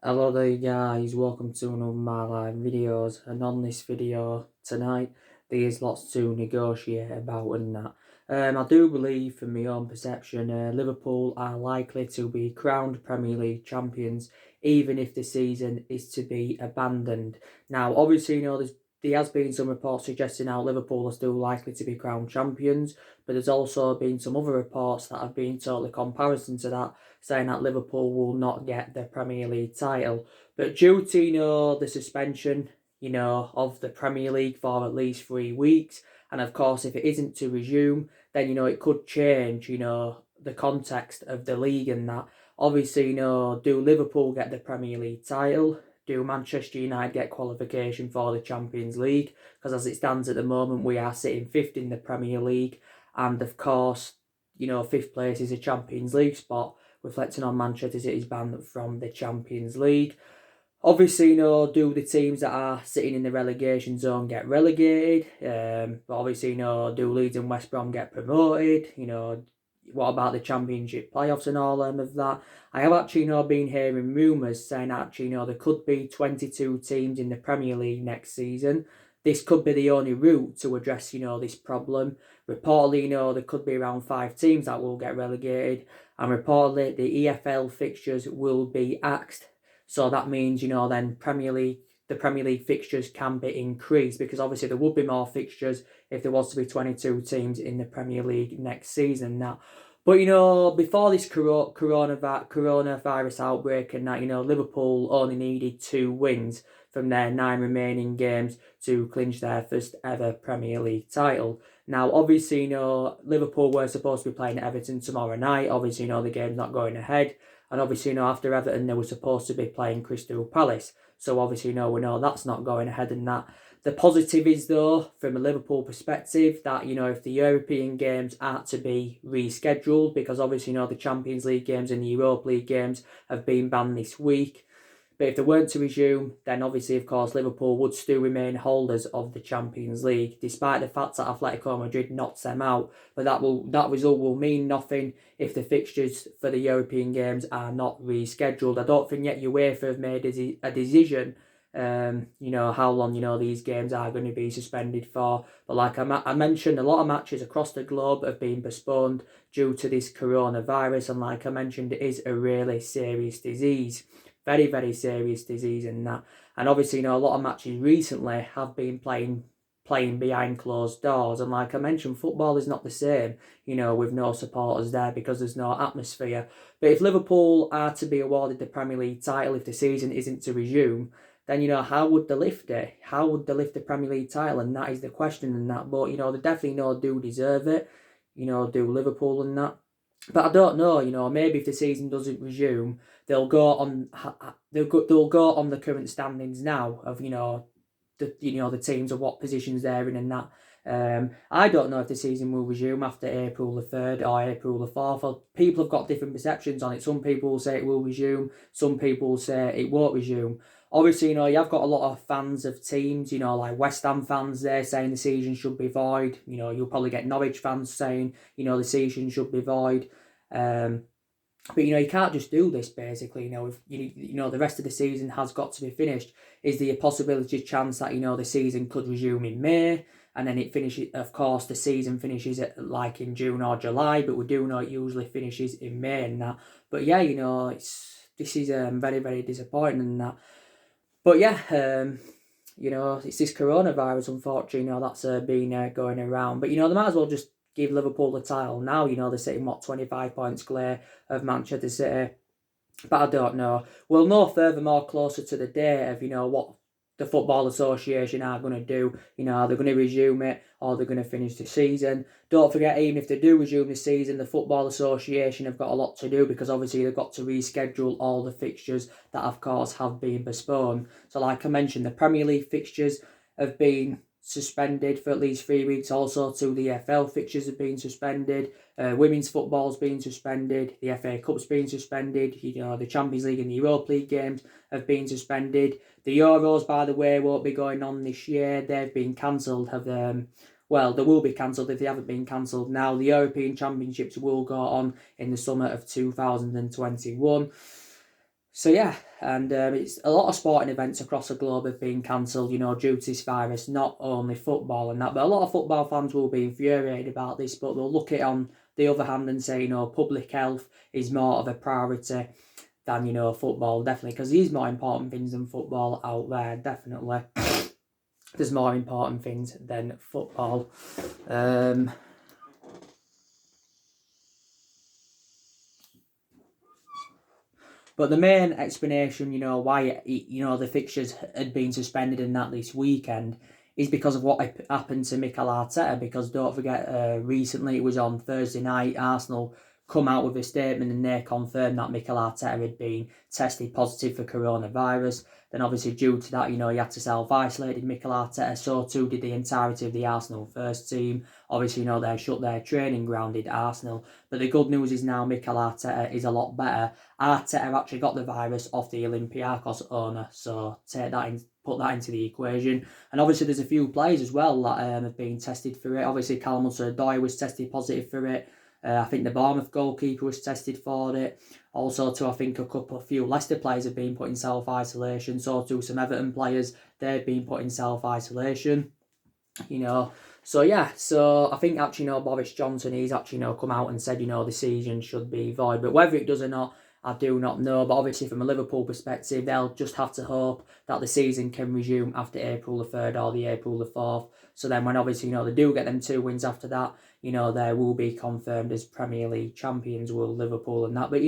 Hello there guys, welcome to another of my live videos, and on this video tonight there is lots to negotiate about and that. I do believe from my own perception Liverpool are likely to be crowned Premier League champions even if the season is to be abandoned. Now obviously there has been some reports suggesting how Liverpool are still likely to be crowned champions, but there's also been some other reports that have been totally comparison to that, saying that Liverpool will not get the Premier League title. But due to, the suspension, of the Premier League for at least 3 weeks, and of course, if it isn't to resume, then, it could change, the context of the league and that. Obviously, do Liverpool get the Premier League title? Do Manchester United get qualification for the Champions League? Because as it stands at the moment, we are sitting fifth in the Premier League. And of course, fifth place is a Champions League spot, reflecting on Manchester City's ban from the Champions League. Obviously, do the teams that are sitting in the relegation zone get relegated? But obviously, do Leeds and West Brom get promoted? What about the Championship playoffs and all of that? I have actually, been hearing rumours saying actually, there could be 22 teams in the Premier League next season. This could be the only route to address, this problem. Reportedly, there could be around 5 teams that will get relegated, and reportedly the EFL fixtures will be axed. So that means, then the Premier League fixtures can be increased, because obviously there would be more fixtures if there was to be 22 teams in the Premier League next season now. But, before this coronavirus outbreak and that, Liverpool only needed 2 wins from their 9 remaining games to clinch their first ever Premier League title. Now, obviously, Liverpool were supposed to be playing Everton tomorrow night. Obviously, the game's not going ahead. And obviously, after Everton, they were supposed to be playing Crystal Palace. So obviously, we know that's not going ahead and that. The positive is, though, from a Liverpool perspective, that, if the European games are to be rescheduled, because obviously, the Champions League games and the Europa League games have been banned this week. But if they weren't to resume, then obviously, of course, Liverpool would still remain holders of the Champions League, despite the fact that Atletico Madrid knocks them out. But that result will mean nothing if the fixtures for the European games are not rescheduled. I don't think yet UEFA have made a decision, how long, these games are going to be suspended for. But like I mentioned, a lot of matches across the globe have been postponed due to this coronavirus. And like I mentioned, it is a really serious disease. Very, very serious disease and that. And obviously, a lot of matches recently have been playing behind closed doors. And like I mentioned, football is not the same, with no supporters there, because there's no atmosphere. But if Liverpool are to be awarded the Premier League title, if the season isn't to resume, then, how would they lift it? How would they lift the Premier League title? And that is the question and that. But, they definitely do deserve it, do Liverpool and that. But I don't know, maybe if the season doesn't resume, they'll go on the current standings now of, the teams of what positions they're in and that. I don't know if the season will resume after April the 3rd or April the 4th. Well, people have got different perceptions on it. Some people will say it will resume, some people will say it won't resume. Obviously, you have got a lot of fans of teams, like West Ham fans, they're saying the season should be void. You'll probably get Norwich fans saying, the season should be void. But, you can't just do this, basically. If the rest of the season has got to be finished. Is there a possibility, chance that, the season could resume in May? And then it finishes, of course, the season finishes like in June or July, but we do know it usually finishes in May and that. But yeah, this is very, very disappointing and that. But yeah, it's this coronavirus, unfortunately, that's been going around. But, they might as well just give Liverpool the title now. They're sitting, 25 points clear of Manchester City. But I don't know. We'll know furthermore closer to the day of, what the Football Association are going to do. Are they going to resume it or they're going to finish the season? Don't forget, even if they do resume the season, the Football Association have got a lot to do, because obviously they've got to reschedule all the fixtures that, of course, have been postponed. So like I mentioned, the Premier League fixtures have been suspended for at least 3 weeks. Also, 2 the EFL fixtures have been suspended. Women's football's been suspended. The FA Cup's been suspended. The Champions League and the Europa League games have been suspended. The Euros, by the way, won't be going on this year. They've been cancelled. Well, they will be cancelled if they haven't been cancelled now. The European Championships will go on in the summer of 2021. So yeah, And it's a lot of sporting events across the globe have been cancelled, due to this virus, not only football and that, but a lot of football fans will be infuriated about this, but they'll look at it on the other hand and say, public health is more of a priority than, football, definitely, because there's more important things than football out there, definitely. There's more important things than football. But the main explanation, why the fixtures had been suspended and that this weekend is because of what happened to Mikel Arteta. Because don't forget, recently it was on Thursday night, Arsenal come out with a statement and they confirmed that Mikel Arteta had been tested positive for coronavirus. Then obviously due to that, he had to self-isolate Mikel Arteta, so too did the entirety of the Arsenal first team. Obviously, they shut their training ground at Arsenal. But the good news is now Mikel Arteta is a lot better. Arteta actually got the virus off the Olympiacos owner, so put that into the equation. And obviously there's a few players as well that have been tested for it. Obviously Callum Hudson-Odoi was tested positive for it. I think the Bournemouth goalkeeper was tested for it. Also, too, I think a few Leicester players have been put in self-isolation. So, too, some Everton players, they've been put in self-isolation. So, yeah. So, I think, actually, Boris Johnson, he's actually, come out and said, the season should be void. But whether it does or not, I do not know. But obviously, from a Liverpool perspective, they'll just have to hope that the season can resume after April the 3rd or the April the 4th. So then when obviously, they do get them 2 wins after that, they will be confirmed as Premier League champions, will Liverpool and that. But,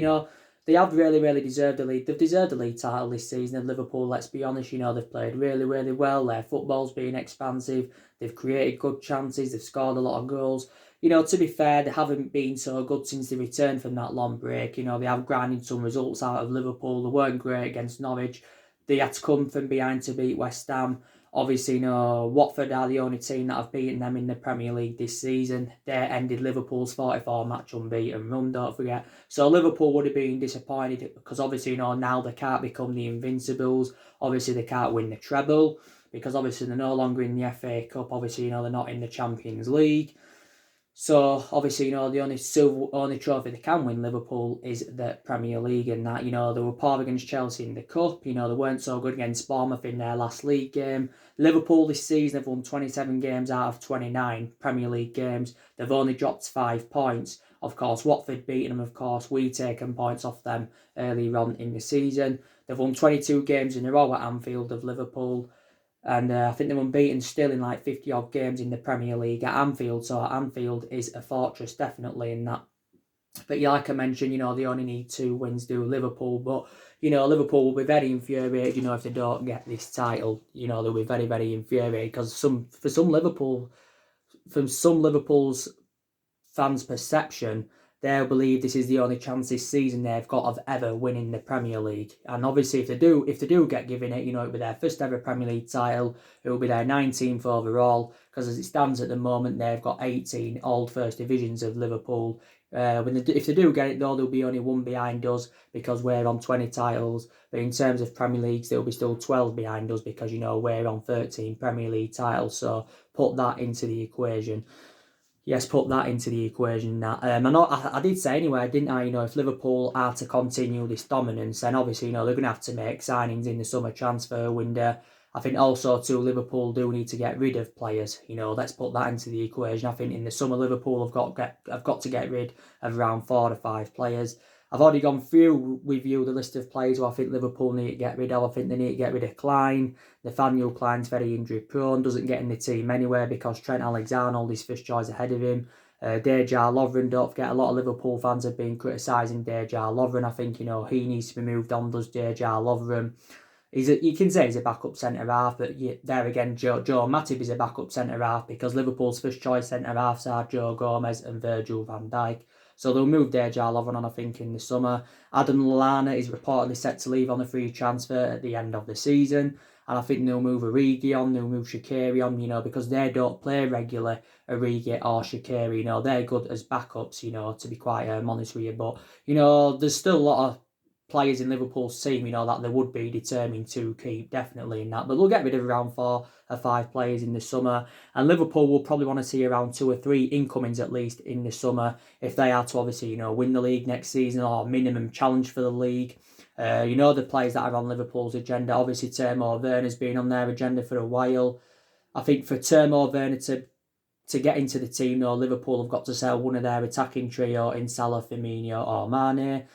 they have really, really deserved the league. They've deserved the league title this season. And Liverpool, let's be honest, they've played really, really well. Their football's been expansive. They've created good chances. They've scored a lot of goals. To be fair, they haven't been so good since they returned from that long break. They have grinded some results out of Liverpool. They weren't great against Norwich. They had to come from behind to beat West Ham. Obviously, Watford are the only team that have beaten them in the Premier League this season. They ended Liverpool's 44-match unbeaten run, don't forget. So Liverpool would have been disappointed because obviously, now they can't become the Invincibles. Obviously, they can't win the treble because obviously they're no longer in the FA Cup. Obviously, they're not in the Champions League. So, obviously, the only trophy they can win, Liverpool, is the Premier League and that. They were poor against Chelsea in the Cup. They weren't so good against Bournemouth in their last league game. Liverpool this season have won 27 games out of 29 Premier League games. They've only dropped 5 points. Of course, Watford beating them, of course. We taken points off them earlier on in the season. They've won 22 games in a row at Anfield of Liverpool. And I think they're unbeaten still in like 50-odd games in the Premier League at Anfield. So Anfield is a fortress, definitely, in that. But yeah, like I mentioned, they only need 2 wins, do Liverpool. But, Liverpool will be very infuriated, if they don't get this title. They'll be very, very infuriated. Because from some Liverpool's fans' perception, they'll believe this is the only chance this season they've got of ever winning the Premier League. And obviously, if they do get given it, it'll be their first ever Premier League title. It will be their 19th overall. Because as it stands at the moment, they've got 18 old first divisions of Liverpool. If they do get it, though, there'll be only 1 behind us because we're on 20 titles. But in terms of Premier Leagues, there'll be still 12 behind us because, we're on 13 Premier League titles. So put that into the equation. Yes, put that into the equation. That I did say anyway, didn't I? If Liverpool are to continue this dominance, then obviously, they're going to have to make signings in the summer transfer window. I think also, too, Liverpool do need to get rid of players. Let's put that into the equation. I think in the summer, Liverpool have got to get rid of around 4 to 5 players. I've already gone through with you the list of players who I think Liverpool need to get rid of. I think they need to get rid of Klein. Nathaniel Klein's very injury prone, doesn't get in the team anywhere because Trent Alexander-Arnold is first choice ahead of him. Dejan Lovren, don't forget, a lot of Liverpool fans have been criticising Dejan Lovren. I think, he needs to be moved on, does Dejan Lovren. You can say he's a backup centre-half, but there again, Joe Matip is a backup centre-half because Liverpool's first choice centre-halves are Joe Gomez and Virgil van Dijk. So they'll move Dejan Lovren on, I think, in the summer. Adam Lallana is reportedly set to leave on a free transfer at the end of the season. And I think they'll move Origi on, they'll move Shaqiri on, because they don't play regular Origi or Shaqiri. They're good as backups, to be quite honest with you. But, there's still a lot of players in Liverpool's team, that they would be determined to keep, definitely in that. But they'll get rid of around 4 or 5 players in the summer. And Liverpool will probably want to see around 2 or 3 incomings at least in the summer if they are to obviously, win the league next season or minimum challenge for the league. You know, the players that are on Liverpool's agenda. Obviously, Timo Werner's been on their agenda for a while. I think for Timo Werner to get into the team, though, Liverpool have got to sell one of their attacking trio in Salah, Firmino or Mane.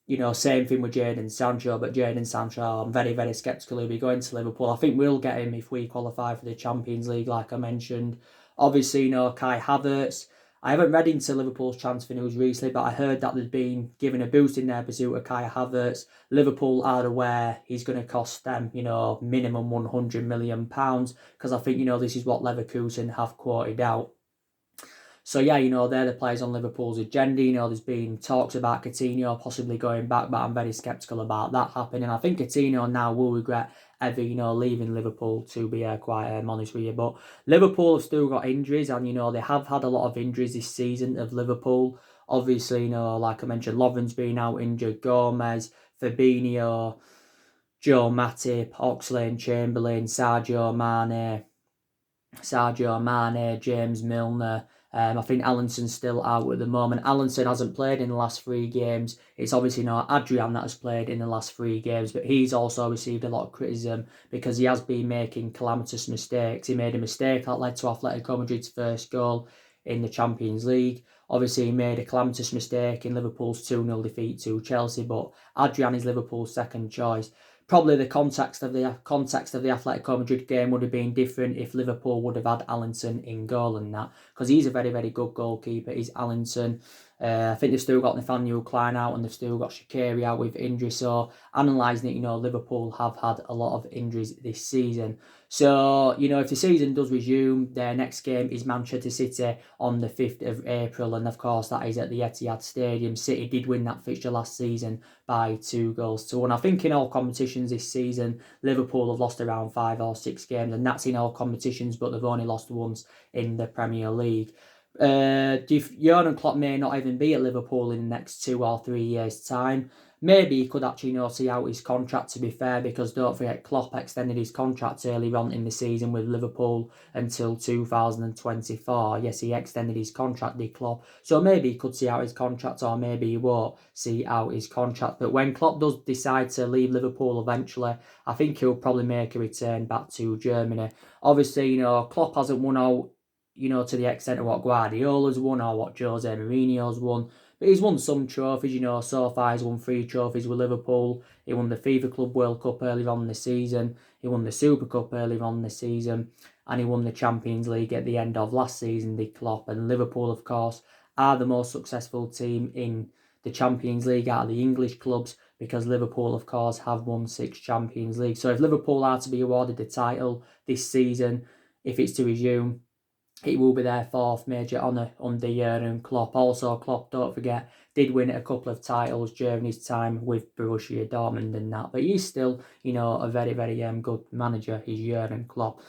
You know, same thing with Jadon Sancho, but Jadon Sancho, I'm very, very sceptical he'll be going to Liverpool. I think we'll get him if we qualify for the Champions League, like I mentioned. Obviously, you know, Kai Havertz. I haven't read into Liverpool's transfer news recently, but I heard that they've been given a boost in their pursuit of Kai Havertz. Liverpool are aware he's going to cost them, you know, minimum £100 million, because I think, you know, this is what Leverkusen have quoted out. So yeah, you know, they're the players on Liverpool's agenda. You know, there's been talks about Coutinho possibly going back, but I'm very sceptical about that happening. I think Coutinho now will regret ever, you know, leaving Liverpool, to be quite honest with you. But Liverpool have still got injuries, and, you know, they have had a lot of injuries this season of Liverpool. Obviously, you know, like I mentioned, Lovren's been out injured, Gomez, Fabinho, Joe Matip, Oxlade-Chamberlain, Sadio Mane, James Milner. I think Allison's still out at the moment. Alisson hasn't played in the last 3 games. It's obviously not Adrian that has played in the last 3 games, but he's also received a lot of criticism because he has been making calamitous mistakes. He made a mistake that led to Atletico Madrid's first goal in the Champions League. Obviously, he made a calamitous mistake in Liverpool's 2-0 defeat to Chelsea, but Adrian is Liverpool's second choice. Probably the context of the Atletico Madrid game would have been different if Liverpool would have had Alisson in goal and that, because he's a very, very good goalkeeper. He's Alisson. I think they've still got Nathaniel Klein out and they've still got Shaqiri out with injury. So analysing it, you know, Liverpool have had a lot of injuries this season. So, you know, if the season does resume, their next game is Manchester City on the 5th of April. And of course, that is at the Etihad Stadium. City did win that fixture last season by 2-1. I think in all competitions this season, Liverpool have lost around 5 or 6 games. And that's in all competitions, but they've only lost once in the Premier League. Jurgen Klopp may not even be at Liverpool in the next 2 or 3 years' time. Maybe he could actually, you know, see out his contract, to be fair, because don't forget, Klopp extended his contract earlier on in the season with Liverpool until 2024. Yes, he extended his contract, did Klopp. So maybe he could see out his contract, or maybe he won't see out his contract. But when Klopp does decide to leave Liverpool eventually, I think he'll probably make a return back to Germany. Obviously, you know, Klopp hasn't won out, you know, to the extent of what Guardiola's won or what Jose Mourinho's won. But he's won some trophies, you know. So far, he's won 3 trophies with Liverpool. He won the FIFA Club World Cup earlier on in the season. He won the Super Cup earlier on in the season. And he won the Champions League at the end of last season, did Klopp. And Liverpool, of course, are the most successful team in the Champions League out of the English clubs, because Liverpool, of course, have won 6 Champions League. So if Liverpool are to be awarded the title this season, if it's to resume, it will be their 4th major honour under Jurgen Klopp. Also, Klopp, don't forget, did win a couple of titles during his time with Borussia Dortmund and that. But he's still, you know, a very, very good manager, he's Jurgen Klopp.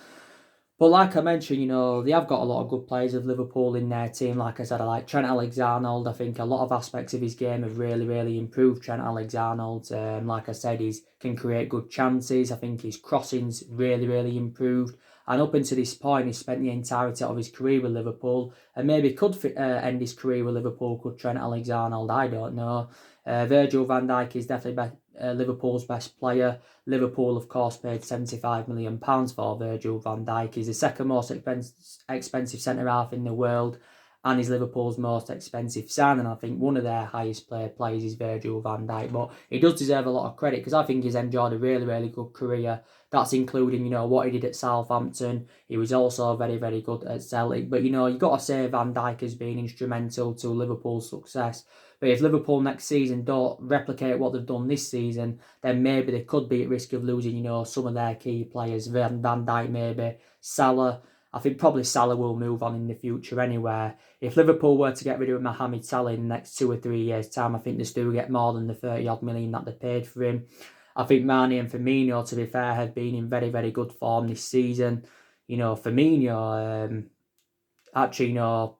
But like I mentioned, you know, they have got a lot of good players of Liverpool in their team. Like I said, I like Trent Alexander-Arnold. I think a lot of aspects of his game have really, really improved. Trent Alexander-Arnold, like I said, he can create good chances. I think his crossing's really, really improved. And up until this point, he spent the entirety of his career with Liverpool. And maybe could end his career with Liverpool, could Trent Alexander-Arnold, I don't know. Virgil van Dijk is definitely Liverpool's best player. Liverpool, of course, paid £75 million for Virgil van Dijk. He's the second most expensive centre-half in the world, and is Liverpool's most expensive signing. I think one of their highest paid players is Virgil van Dijk, but he does deserve a lot of credit because I think he's enjoyed a really, really good career. That's including, you know, what he did at Southampton. He was also very, very good at Celtic. But, you know, you've got to say Van Dijk has been instrumental to Liverpool's success. But if Liverpool next season don't replicate what they've done this season, then maybe they could be at risk of losing, you know, some of their key players. Van Dijk maybe, Salah. I think probably Salah will move on in the future anyway. If Liverpool were to get rid of Mohamed Salah in the next 2 or 3 years' time, I think they still get more than the 30-odd million that they paid for him. I think Mane and Firmino, to be fair, have been in very, very good form this season. You know, Firmino, actually, you know,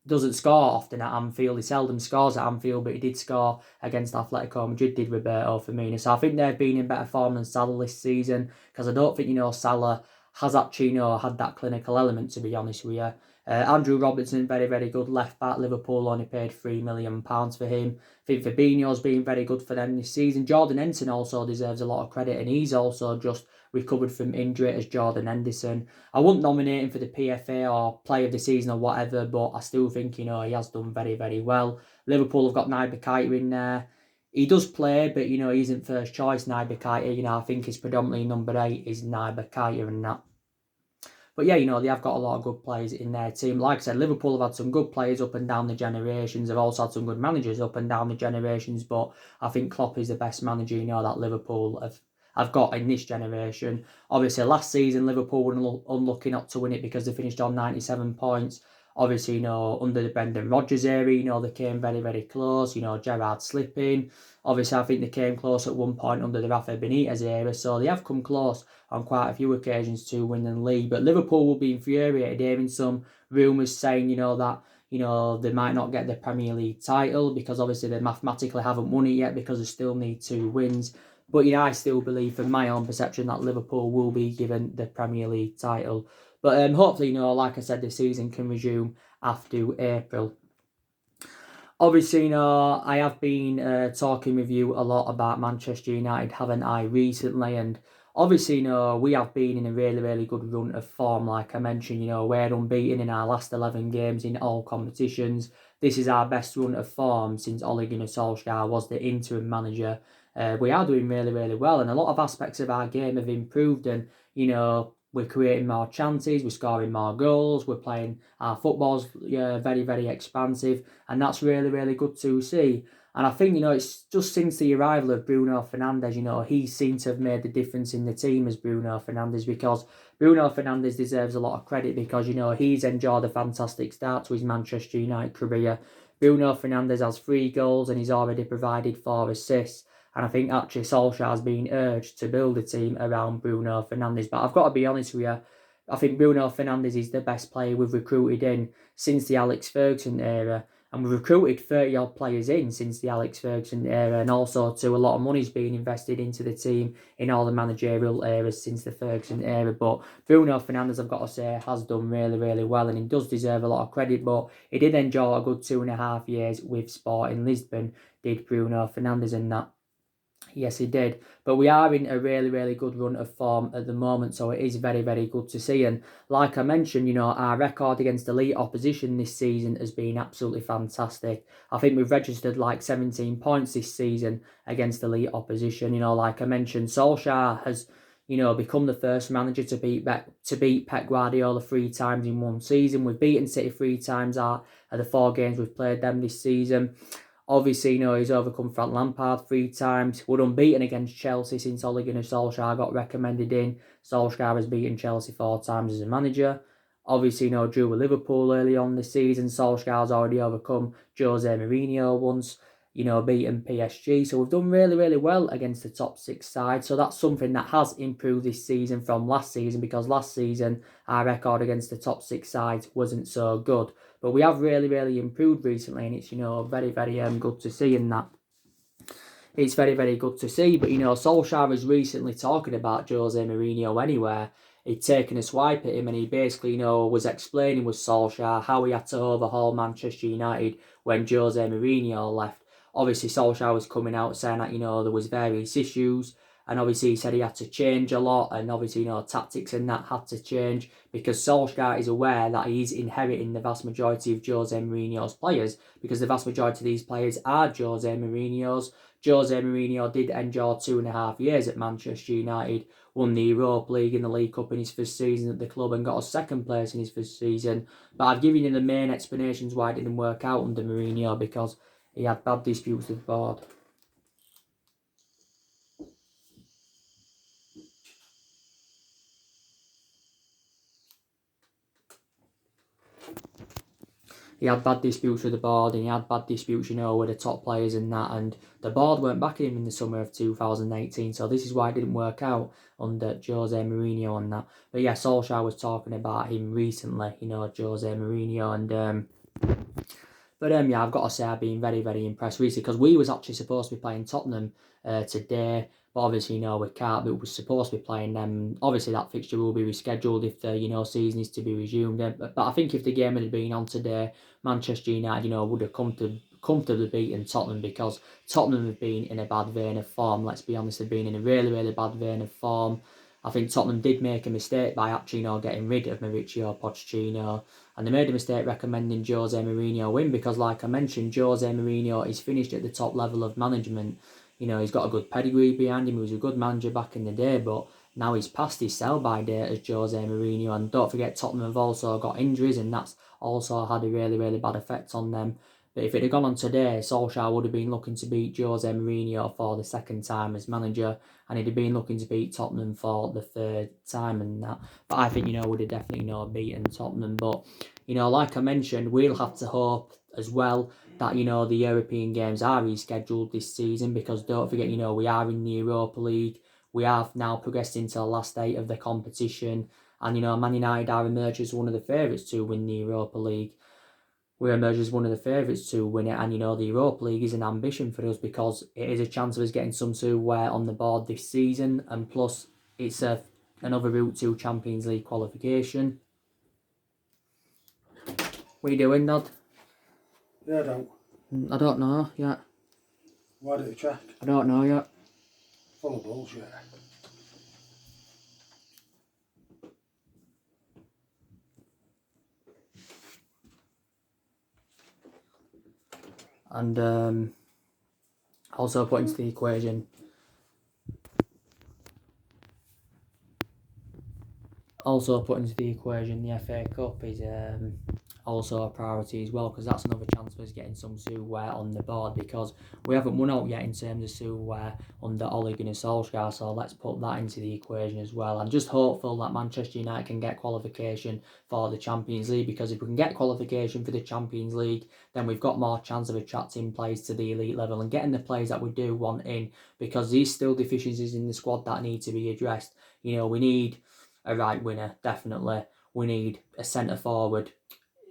doesn't score often at Anfield. He seldom scores at Anfield, but he did score against Atletico Madrid, did Roberto Firmino. So I think they've been in better form than Salah this season, because I don't think, you know, Salah has actually, you know, had that clinical element, to be honest with you. Andrew Robertson, very, very good left back. Liverpool only paid £3 million for him. I think Fabinho's been very good for them this season. Jordan Henderson also deserves a lot of credit, and he's also just recovered from injury as Jordan Henderson. I wouldn't nominate him for the PFA or Player of the Season or whatever, but I still think, he has done very, very well. Liverpool have got Naby Keita in there. He does play, but, he isn't first choice, Naby Keita. I think his predominantly number 8 is Naby Keita and that. But yeah, they have got a lot of good players in their team. Like I said, Liverpool have had some good players up and down the generations. They've also had some good managers up and down the generations. But I think Klopp is the best manager, that Liverpool have got in this generation. Obviously, last season, Liverpool were unlucky not to win it because they finished on 97 points. Obviously, under the Brendan Rodgers era, they came very, very close. Gerrard slipping. Obviously, I think they came close at one point under the Rafa Benitez era. So they have come close on quite a few occasions to win the league. But Liverpool will be infuriated hearing some rumours saying, that, they might not get the Premier League title because obviously they mathematically haven't won it yet because they still need 2 wins. But, I still believe from my own perception that Liverpool will be given the Premier League title. But hopefully, like I said, the season can resume after April. Obviously, I have been talking with you a lot about Manchester United, haven't I, recently? And obviously, we have been in a really, really good run of form. Like I mentioned, we're unbeaten in our last 11 games in all competitions. This is our best run of form since Ole Gunnar Solskjaer was the interim manager. We are doing really, really well, and a lot of aspects of our game have improved. And, we're creating more chances, we're scoring more goals, we're playing our football's very, very expansive, and that's really, really good to see. And I think, it's just since the arrival of Bruno Fernandes, he seems to have made the difference in the team as Bruno Fernandes, because Bruno Fernandes deserves a lot of credit because, he's enjoyed a fantastic start to his Manchester United career. Bruno Fernandes has 3 goals and he's already provided 4 assists. And I think actually Solskjaer has been urged to build a team around Bruno Fernandes. But I've got to be honest with you, I think Bruno Fernandes is the best player we've recruited in since the Alex Ferguson era. And we've recruited 30-odd players in since the Alex Ferguson era. And also, too, a lot of money's been invested into the team in all the managerial eras since the Ferguson era. But Bruno Fernandes, I've got to say, has done really, really well. And he does deserve a lot of credit. But he did enjoy a good 2.5 years with Sporting Lisbon, did Bruno Fernandes and that. Yes, he did. But we are in a really, really good run of form at the moment, so it is very, very good to see. And like I mentioned, our record against elite opposition this season has been absolutely fantastic. I think we've registered like 17 points this season against elite opposition. Like I mentioned, Solskjaer has, become the first manager to beat Pep Guardiola 3 times in one season. We've beaten City 3 times out of the 4 games we've played them this season. Obviously, he's overcome Frank Lampard 3 times. We're unbeaten against Chelsea since Ole Gunnar Solskjaer got recommended in. Solskjaer has beaten Chelsea 4 times as a manager. Obviously, drew with Liverpool early on this season. Solskjaer's already overcome Jose Mourinho once, beaten PSG. So we've done really, really well against the top 6 sides. So that's something that has improved this season from last season, because last season our record against the top 6 sides wasn't so good. But we have really, really improved recently, and it's, very, very good to see in that. It's very, very good to see. But, Solskjaer was recently talking about Jose Mourinho anywhere. He'd taken a swipe at him, and he basically, was explaining with Solskjaer how he had to overhaul Manchester United when Jose Mourinho left. Obviously, Solskjaer was coming out saying that, there was various issues. And obviously he said he had to change a lot, and obviously, tactics and that had to change, because Solskjaer is aware that he's inheriting the vast majority of Jose Mourinho's players, because the vast majority of these players are Jose Mourinho's. Jose Mourinho did enjoy 2.5 years at Manchester United, won the Europa League and the League Cup in his first season at the club and got a 2nd place in his first season. But I've given you the main explanations why it didn't work out under Mourinho, because he had bad disputes with the board. He had bad disputes with the board, and he had bad disputes, with the top players and that, and the board weren't backing him in the summer of 2018, so this is why it didn't work out under Jose Mourinho and that. But yeah, Solskjaer was talking about him recently, Jose Mourinho, and yeah, I've got to say I've been very, very impressed recently, because we was actually supposed to be playing Tottenham today, But obviously, we can't. But we're supposed to be playing them. Obviously, that fixture will be rescheduled if the season is to be resumed. But I think if the game had been on today, Manchester United, would have comfortably beaten Tottenham, because Tottenham have been in a bad vein of form. Let's be honest, they've been in a really, really bad vein of form. I think Tottenham did make a mistake by actually, getting rid of Mauricio Pochettino, and they made a mistake recommending Jose Mourinho win, because, like I mentioned, Jose Mourinho is finished at the top level of management. He's got a good pedigree behind him. He was a good manager back in the day, but now he's past his sell-by date as Jose Mourinho. And don't forget, Tottenham have also got injuries, and that's also had a really, really bad effect on them. But if it had gone on today, Solskjaer would have been looking to beat Jose Mourinho for the second time as manager, and he'd have been looking to beat Tottenham for the third time and that. But I think, would have definitely, beaten Tottenham. But, like I mentioned, we'll have to hope as well that, the European games are rescheduled this season, because don't forget, we are in the Europa League. We have now progressed into the last 8 of the competition, and, Man United are emerged as one of the favourites to win the Europa League. We're emerged as one of the favourites to win it, and the Europa League is an ambition for us, because it is a chance of us getting some silverware on the board this season, and plus it's another route to Champions League qualification. What are you doing, Nod? Yeah, I don't know yet. Why do you check? I don't know yet. Full of bullshit. And also put into the equation. The FA Cup is also a priority as well, because that's another chance for us getting some silverware on the board, because we haven't won out yet in terms of silverware under Ole Gunnar Solskjaer, so let's put that into the equation as well. I'm just hopeful that Manchester United can get qualification for the Champions League, because if we can get qualification for the Champions League, then we've got more chance of attracting players to the elite level and getting the players that we do want in, because there's still deficiencies in the squad that need to be addressed. We need a right winger, definitely. We need a centre forward.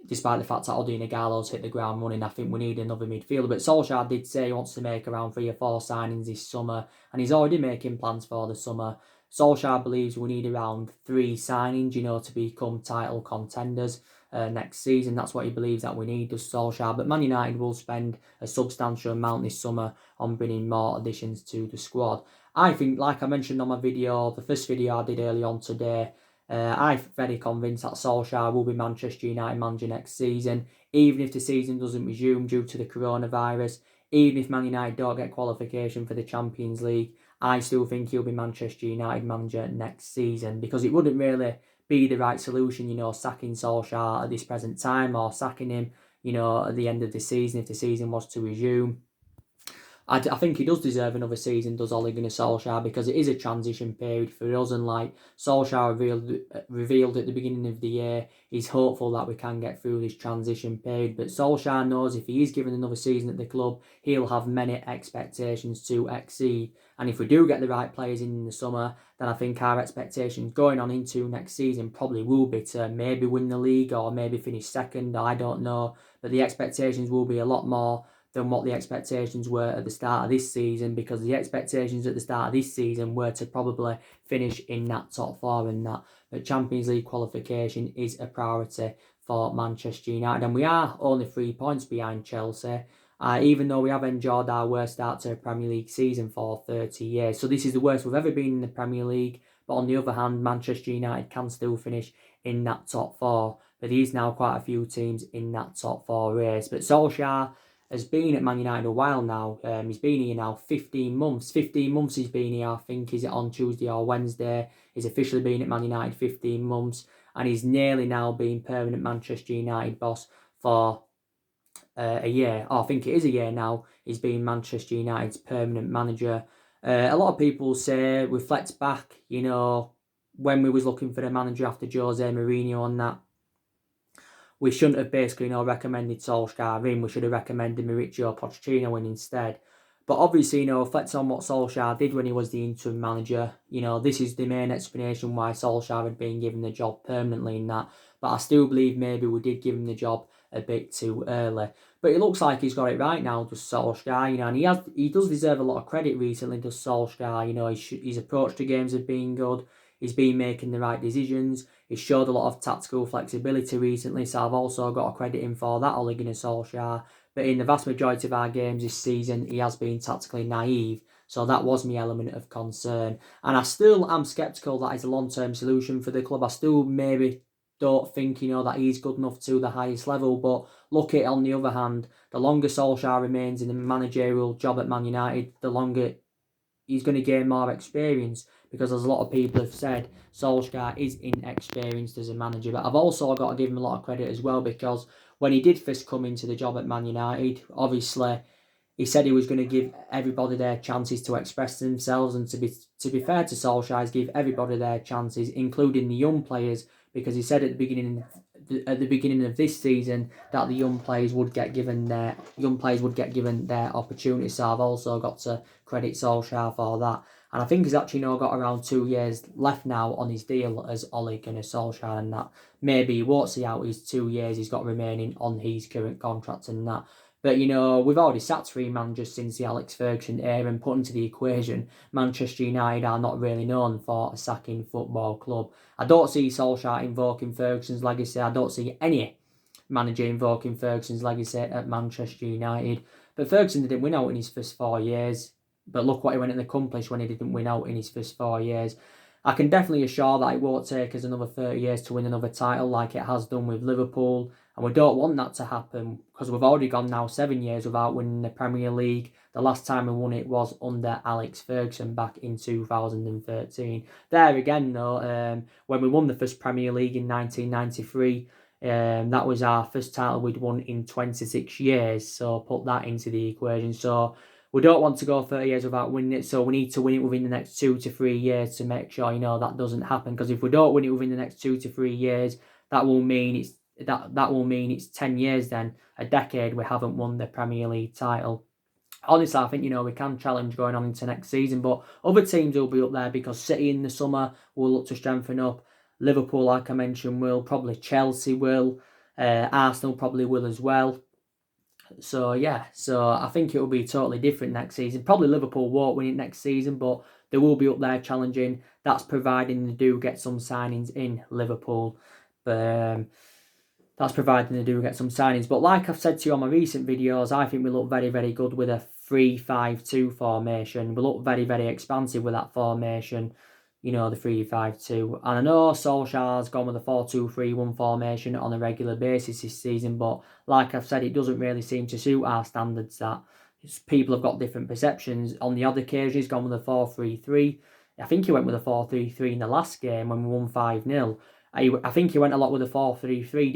Despite the fact that Odin Igalo's hit the ground running, I think we need another midfielder. But Solskjaer did say he wants to make around 3 or 4 signings this summer, and he's already making plans for the summer. Solskjaer believes we need around 3 signings, to become title contenders next season. That's what he believes that we need, does Solskjaer. But Man United will spend a substantial amount this summer on bringing more additions to the squad. I think, like I mentioned on my video, the first video I did early on today, I'm very convinced that Solskjaer will be Manchester United manager next season, even if the season doesn't resume due to the coronavirus, even if Man United don't get qualification for the Champions League. I still think he'll be Manchester United manager next season, because it wouldn't really be the right solution, sacking Solskjaer at this present time, or sacking him, at the end of the season if the season was to resume. I think he does deserve another season, does Ole Gunnar Solskjaer, because it is a transition period for us, and like Solskjaer revealed at the beginning of the year, he's hopeful that we can get through this transition period. But Solskjaer knows if he is given another season at the club, he'll have many expectations to exceed. And if we do get the right players in the summer, then I think our expectations going on into next season probably will be to maybe win the league or maybe finish second, I don't know. But the expectations will be a lot more than what the expectations were at the start of this season, because the expectations at the start of this season were to probably finish in that top 4 and that. But Champions League qualification is a priority for Manchester United, and we are only 3 points behind Chelsea, even though we have enjoyed our worst start to a Premier League season for 30 years. So this is the worst we've ever been in the Premier League, but on the other hand, Manchester United can still finish in that top 4, but there is now quite a few teams in that top 4 race. But Solskjaer has been at Man United a while now. He's been here now 15 months. 15 months he's been here, I think. Is it on Tuesday or Wednesday? He's officially been at Man United 15 months. And he's nearly now been permanent Manchester United boss for a year. I think it is a year now. He's been Manchester United's permanent manager. A lot of people say, reflect back, when we was looking for a manager after Jose Mourinho on that, we shouldn't have basically recommended Solskjaer in. We should have recommended Mauricio Pochettino in instead. But obviously, reflect on what Solskjaer did when he was the interim manager. This is the main explanation why Solskjaer had been given the job permanently in that. But I still believe maybe we did give him the job a bit too early. But it looks like he's got it right now, does Solskjaer, you know, and he does deserve a lot of credit recently, does Solskjaer, you know, his approach to games has been good, he's been making the right decisions, he's showed a lot of tactical flexibility recently, so I've also got to credit him for that, Ole Gunnar Solskjaer. But in the vast majority of our games this season, he has been tactically naive, so that was my element of concern. And I still am sceptical that is a long-term solution for the club. I still maybe don't think, you know, that he's good enough to the highest level. But look at it on the other hand, the longer Solskjaer remains in the managerial job at Man United, the longer he's going to gain more experience, because as a lot of people have said, Solskjaer is inexperienced as a manager. But I've also got to give him a lot of credit as well, because when he did first come into the job at Man United, obviously he said he was going to give everybody their chances to express themselves, and to be fair to Solskjaer, he's give everybody their chances, including the young players, because he said at the beginning of this season that the young players would get given their opportunities. So I've also got to credit Solskjaer for that. And I think he's actually now got around 2 years left now on his deal as Ole Gunnar Solskjaer, and that maybe he won't see out his 2 years he's got remaining on his current contract and that. But, you know, we've already sacked 3 managers since the Alex Ferguson era, and put into the equation, Manchester United are not really known for a sacking football club. I don't see Solskjaer invoking Ferguson's legacy. I don't see any manager invoking Ferguson's legacy at Manchester United. But Ferguson didn't win out in his first 4 years. But look what he went and accomplished when he didn't win out in his first 4 years. I can definitely assure that it won't take us another 30 years to win another title like it has done with Liverpool. And we don't want that to happen, because we've already gone now 7 years without winning the Premier League. The last time we won it was under Alex Ferguson back in 2013. There again, though, when we won the first Premier League in 1993, that was our first title we'd won in 26 years. So put that into the equation. So we don't want to go 30 years without winning it, so we need to win it within the next 2 to 3 years to make sure, you know, that doesn't happen. Because if we don't win it within the next 2 to 3 years, that will mean it's 10 years then, a decade we haven't won the Premier League title. Honestly, I think, you know, we can challenge going on into next season, but other teams will be up there, because City in the summer will look to strengthen up. Liverpool, like I mentioned, will. Probably Chelsea will. Arsenal probably will as well. So, yeah, so I think it will be totally different next season. Probably Liverpool won't win it next season, but they will be up there challenging. That's providing they do get some signings in Liverpool. But that's providing they do get some signings. But like I've said to you on my recent videos, I think we look very, very good with a 3-5-2 formation. We look very, very expansive with that formation, you know, the 3-5-2. And I know Solskjaer's gone with a 4-2-3-1 formation on a regular basis this season, but like I've said, it doesn't really seem to suit our standards. That people have got different perceptions. On the odd occasion, he's gone with a 4-3-3. I think he went with a 4-3-3 in the last game when we won 5-0. I think he went a lot with a 4-3-3,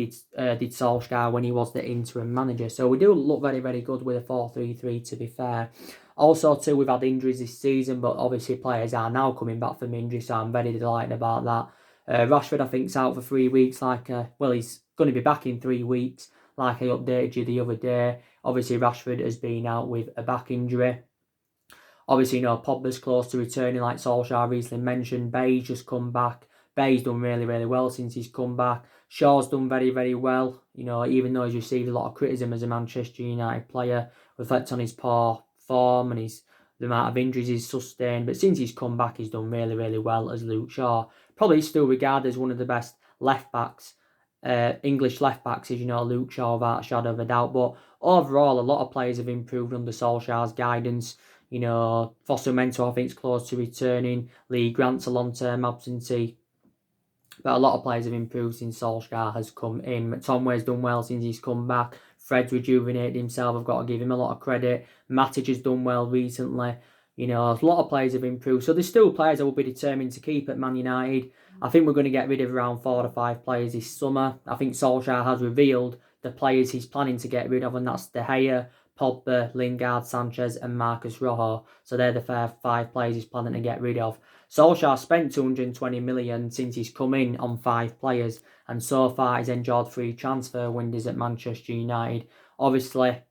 did Solskjaer when he was the interim manager. So we do look very, very good with a 4-3-3, to be fair. Also, too, we've had injuries this season, but obviously players are now coming back from injury, so I'm very delighted about that. Rashford, I think, is out for 3 weeks. He's going to be back in 3 weeks, like I updated you the other day. Obviously, Rashford has been out with a back injury. Obviously, you know, Pogba's close to returning, like Solskjaer recently mentioned. Bay's just come back. Bay's done really, really well since he's come back. Shaw's done very, very well. You know, even though he's received a lot of criticism as a Manchester United player, reflect on his poor form and the amount of injuries he's sustained. But since he's come back, he's done really, really well as Luke Shaw. Probably still regarded as one of the best left backs, English left backs, as you know, Luke Shaw, without a shadow of a doubt. But overall, a lot of players have improved under Solskjaer's guidance. You know, Foster Mento, I think, is close to returning. Lee Grant's a long-term absentee. But a lot of players have improved since Solskjaer has come in. McTominay's done well since he's come back. Fred's rejuvenated himself. I've got to give him a lot of credit. Matic has done well recently. You know, a lot of players have improved. So there's still players I will be determined to keep at Man United. I think we're going to get rid of around 4 to 5 players this summer. I think Solskjaer has revealed the players he's planning to get rid of, and that's De Gea, Pogba, Lingard, Sanchez and Marcus Rojo. So they're the 5 players he's planning to get rid of. Solskjaer spent 220 million since he's come in on 5 players, and so far he's enjoyed 3 transfer windows at Manchester United. Obviously,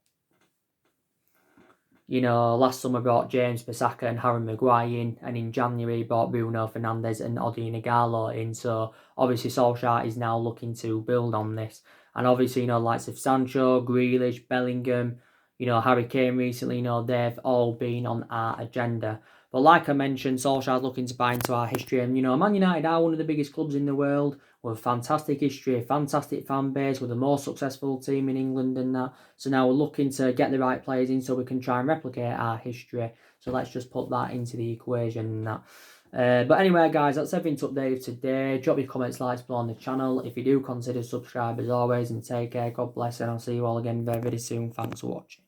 you know, last summer brought James Bissaka and Harry Maguire in, and in January brought Bruno Fernandes and Odion Ighalo in. So obviously Solskjaer is now looking to build on this. And obviously, likes of Sancho, Grealish, Bellingham, Harry Kane recently, they've all been on our agenda. But like I mentioned, Solskjaer's looking to buy into our history. And, Man United are one of the biggest clubs in the world with fantastic history, fantastic fan base, with the most successful team in England and that. So now we're looking to get the right players in so we can try and replicate our history. So let's just put that into the equation and that. But anyway, guys, that's everything to update today. Drop your comments, likes below on the channel. If you do, consider subscribe as always, and take care. God bless, and I'll see you all again very, very soon. Thanks for watching.